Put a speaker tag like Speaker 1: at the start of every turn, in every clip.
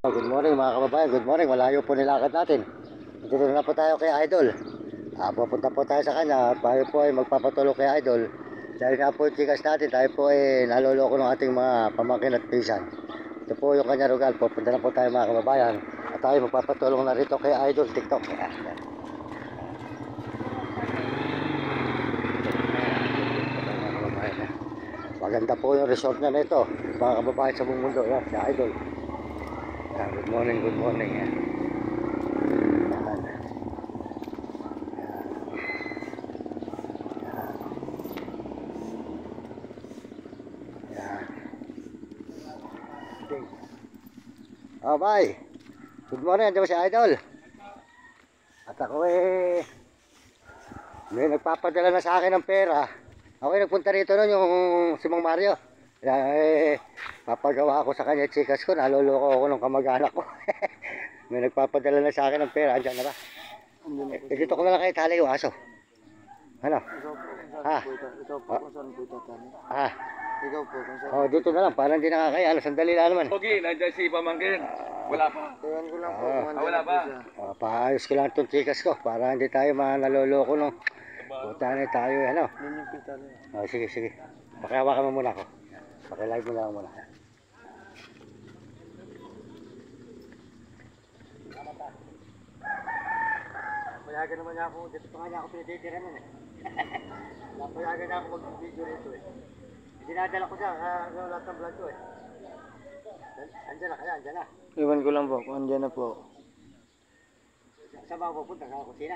Speaker 1: Good morning mga kababayan, good morning. Malayo po nilakad natin. Dito na po tayo kay Idol. Pupunta po tayo sa kanya. Tayo po ay magpapatulong kay Idol. Dahil nga po yung tikas natin, tayo po ay naloloko ng ating mga pamangkin at pisan. Ito po yung kanya rugal. Pupunta na po tayo mga kababayan. At tayo magpapatulong na rito kay Idol TikTok. Maganda po yung resort niya nito mga kababayan sa buong mundo. Yan, si Idol. Good morning, good morning. Yan. Oh, bye. Good morning, andiyan si Idol. At ako may nagpapadala na sa akin ng pera. Ako nagpunta rito noon yung si Mang Mario. Papagawa ako sa kanya chikas ko, naloloko ako ng kamag-anak ko. May nagpapadala na sa akin ng pera, andyan na ba? Dito ko na lang kayo tali yung aso. Ano?
Speaker 2: Ikaw po kung saan po tatali. Ikaw po kung saan.
Speaker 1: Dito na lang, parang hindi nakakaya. Sandali lang naman.
Speaker 3: Pogi, nandiyan si Pamangkin. Wala pa.
Speaker 2: Tuwan ko lang po.
Speaker 3: Wala pa.
Speaker 1: Paayos ko lang itong chikas ko para hindi tayo manaloloko nung putane tayo. Ano?
Speaker 2: Ninimpit tali.
Speaker 1: Sige, sige. Pakihawakan mo muna ako. Pakilive mo lang muna. Payagan naman niya ako. Dito pa nga niya ako pinititira nun eh. Payagan niya ako mag-video rito eh. Dinadala ko siya. Lahat ng vlog ko eh. Andyan na kaya, andyan na.
Speaker 2: Iwan ko lang po kung andyan na po.
Speaker 1: Saan ba ako pupunta? Sa kusina?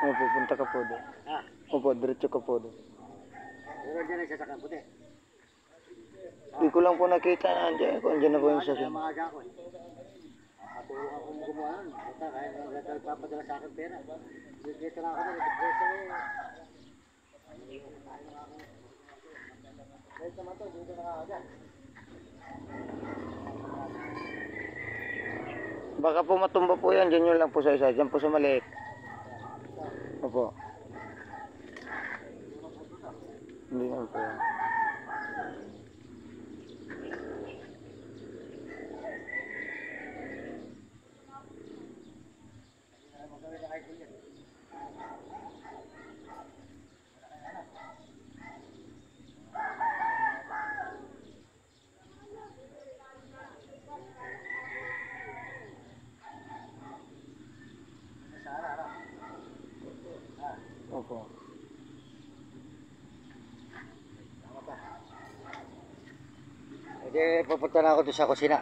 Speaker 2: Pupunta ka po doon. Opo, diretso ka po doon.
Speaker 1: Pero andyan na siya sa puti.
Speaker 2: Hindi ko lang po nakita na andyan. Kung andyan na po yung sakin.
Speaker 1: Maaga ako eh. Patulong akong gumawa nun. Basta kahit nagpapadala sa akin pera. Dito na ako na. Nagpresa eh. Kahit naman to, dito na kakaga.
Speaker 2: Baka po matumba po yan. Diyan yun lang po sa isa. Diyan po sa maliit. Opo. Hindi naman po yan. Opo.
Speaker 1: Pupunta na ako doon sa kusina.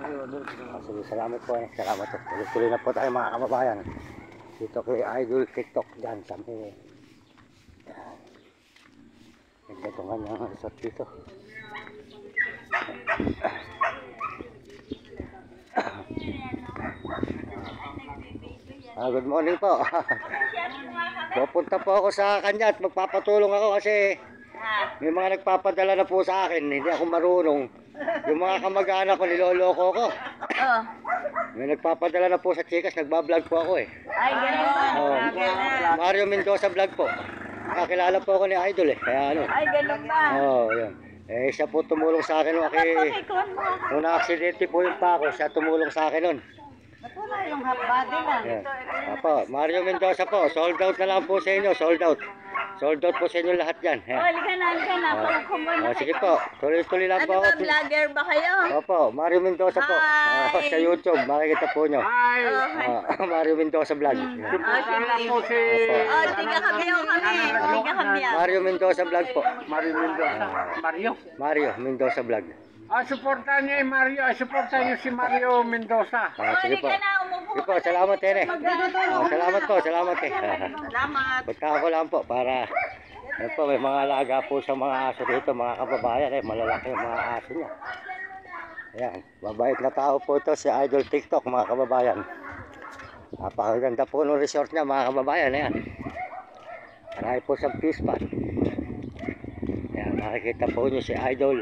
Speaker 1: Sige, salamat po eh. Salamat po. Tuloy na po tayo mga kababayan. Dito kay Idol TikTok dyan sa may. Ganda itong kanyang resort dito. Good morning po. Pupunta po ako sa kanya at magpapatulong ako kasi may mga nagpapadala na po sa akin. Hindi ako marunong. Yung mga kamag-anak ko, niloloko ko. May nagpapadala na po sa chikas, nagbablog po ako eh.
Speaker 4: Ay, gano'n.
Speaker 1: Mario Mendoza vlog po. Nakakilala po ako ni Idol eh. Kaya ano.
Speaker 4: Ay, gano'n ba?
Speaker 1: Yun. Siya po tumulong sa akin nung na-aksidente po yung pa ako, siya tumulong sa akin nun.
Speaker 4: Wala yung half-body lang.
Speaker 1: Apo, Mario Mendoza po, sold out na lang po sa inyo, sold out. Sold out po sa inyo lahat yan.
Speaker 4: Halika na. Kumain
Speaker 1: Sige po, tuloy-tuloy lang po
Speaker 4: Ano ba,
Speaker 1: ako.
Speaker 4: vlogger ba kayo?
Speaker 1: Opo, Mario Mendoza po.
Speaker 4: Hi.
Speaker 1: Sa YouTube, makikita po nyo. Mario Mendoza vlog.
Speaker 4: Tiga kami.
Speaker 1: Mario Mendoza vlog po.
Speaker 3: Mario Mendoza.
Speaker 1: Mario Mendoza vlog.
Speaker 3: Supportan niyo Mario. Supportan niyo si Mario Mendoza.
Speaker 1: Sige po.
Speaker 4: Halika na, umupo
Speaker 1: Sige po, salamat eh. Salamat po, salamat eh.
Speaker 4: Salamat.
Speaker 1: Punta ako lang po para po, may mga alaga po sa mga aso dito, mga kababayan eh, malalaki yung mga aso niya. Ayan, mabait na tao po ito si Idol TikTok mga kababayan. Napakaganda po ng resort niya mga kababayan. Ayan, marami po sa fish pond. Ayan, nakikita po niyo si Idol.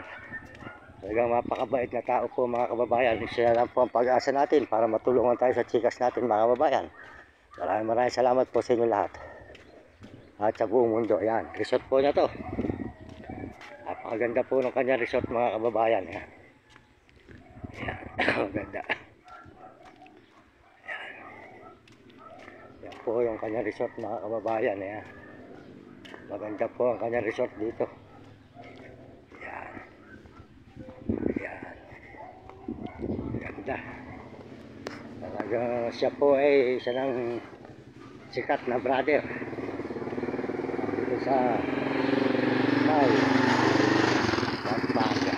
Speaker 1: Talagang mapakabait na tao po mga kababayan. Siya lang po ang pag-asa natin para matulungan tayo sa chikas natin mga kababayan. Maraming salamat po sa inyo lahat. At sa buong mundo. Yan, resort po niya to. Napakaganda po ng kanyang resort mga kababayan. Yan. Maganda. Yan po yung kanyang resort mga kababayan. Yan. Maganda po ang kanyang resort dito. Yan. Yan. Ganda. Talagang siya po ay isa ng sikat na brother dito sa May Pampanga.